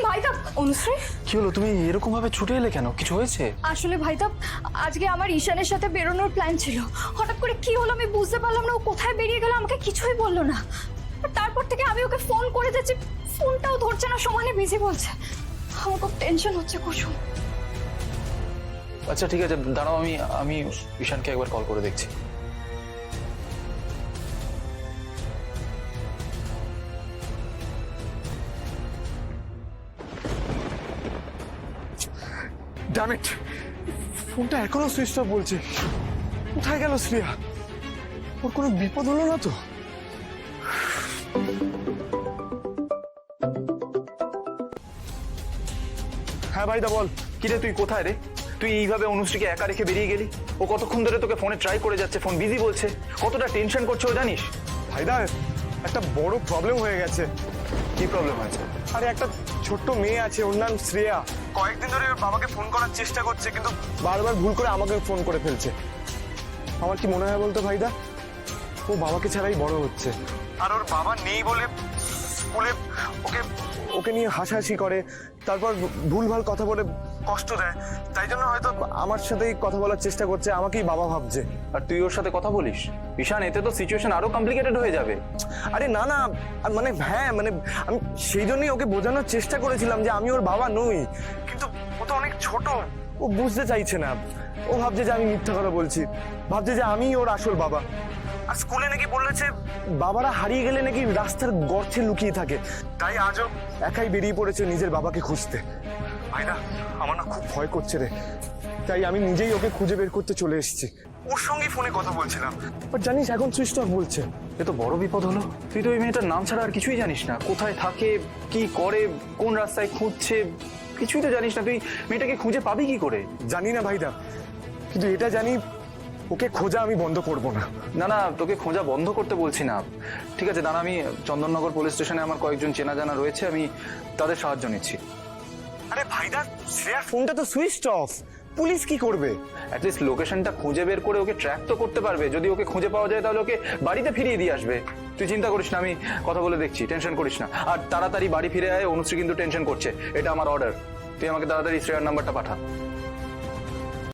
ভাইদা, অনুশ্রী কি হলো, তুমি এরকম ভাবে ছুটে এলে কেন? কিছু হয়েছে? আসলে ভাইদা, আজকে আমার ঈশানের সাথে বেরোনোর প্ল্যান ছিল। হঠাৎ করে কি হলো আমি বুঝতে পারলাম না। ও কোথায় বেরিয়ে গেল, আমাকে কিছুই বললো না। আর তারপর থেকে আমি ওকে ফোন করে যাচ্ছি, ফোনটাও ধরছে না, সমানে বিজি বলছে। আমার খুব টেনশন হচ্ছে কুসুম। আচ্ছা ঠিক আছে, দাঁড়াও, আমি ঈশানকে একবার কল করে দেখছি। ড্যাম ইট, ফোনটা এখনো সুইচ অফ বলছে। কোথায় গেল শ্রেয়া? ওর কোনো বিপদ হলো না তো? হ্যাঁ ভাইদা বল। কিরে তুই কোথায় রে? তুই এইভাবে অনুশ্রীকে একা রেখে বেরিয়ে গেলি? ও কতক্ষণ ধরে তোকে ফোনে ট্রাই করে যাচ্ছে, ফোন বিজি বলছে। কতটা টেনশন করছে ও জানিস? ভাইদা, একটা বড় প্রবলেম হয়ে গেছে। কি প্রবলেম হয়েছে? আরে একটা ছোট্ট মেয়ে আছে, ওর নাম শ্রেয়া। কয়েকদিন ধরে ওর বাবাকে ফোন করার চেষ্টা করছে, কিন্তু বারবার ভুল করে আমাকে ফোন করে ফেলছে। আমার কি মনে হয় বলতো ভাইদা, ও বাবাকে ছাড়াই বড় হচ্ছে। আর ওর বাবা নেই বলে স্কুলে ওকে ওকে নিয়ে হাসাহাসি করে, তারপর ভুলভাল কথা বলে কষ্ট দেয়। তাই জন্য হয়তো আমার সাথেই কথা বলার চেষ্টা করছে, আমাকেই বাবা ভাবছে। আর তুই ওর সাথে কথা বলিস? ঈশান, এতে তো সিচুয়েশন আরো কমপ্লিকেটেড হয়ে যাবে। আরে না না, মানে হ্যাঁ, মানে আমি সেই জন্যই ওকে বোঝানোর চেষ্টা করেছিলাম যে আমি ওর বাবা নই, কিন্তু ও তো অনেক ছোট, ও বুঝতে চাইছে না। ও ভাবছে যে আমি মিথ্যা কথা বলছি, ভাবছে যে আমি ওর আসল বাবা। আর স্কুলে নাকি বলেছে বাবারা হারিয়ে গেলে নাকি রাস্তার গর্তে লুকিয়ে থাকে। তাই আজও একাই বেরিয়ে পড়েছে নিজের বাবাকে খুঁজতে। ভাইদা, আমার না খুব ভয় করছে রে। তাই আমি নিজেই ওকে খুঁজে বের করতে চলে এসেছি। ওর সঙ্গে ফোনে কথা বলছিলাম, বাট জানিস এখন সুইচ অফ বলছে। এ তো বড় বিপদ হলো। তুই তো ওই মেয়েটার নাম ছাড়া আর কিছুই জানিস না। কোথায় থাকে, কি করে, কোন রাস্তায় খুঁজছে, কিছুই তো জানিস না। তুই মেয়েটাকে খুঁজে পাবি কি করে? জানি না ভাইদা, কিন্তু এটা জানি ওকে খোঁজা আমি বন্ধ করব না। না না, তোকে খোঁজা বন্ধ করতে বলছি না। ঠিক আছে দাঁড়া, আমি চন্দননগর পুলিশ স্টেশনে আমার কয়েকজন চেনা জানা রয়েছে, আমি তাদের সাহায্য নিচ্ছি। আরে ভাইদা, শ্রেয়ার ফোনটা তো সুইচ অফ, পুলিশ কি করবে? অ্যাটলিস্ট লোকেশনটা খুঁজে বের করে ওকে ট্র্যাক তো করতে পারবে। যদি ওকে খুঁজে পাওয়া যায় তাহলে ওকে বাড়িতে ফিরিয়ে দিয়ে আসবে। তুই চিন্তা করিস না, আমি কথা বলে দেখছি, টেনশন করিস না। আর তাড়াতাড়ি বাড়ি ফিরে আয়, অনুশ্রী কিন্তু টেনশন করছে, এটা আমার অর্ডার। তুই আমাকে তাড়াতাড়ি শ্রেয়ার নাম্বারটা পাঠা।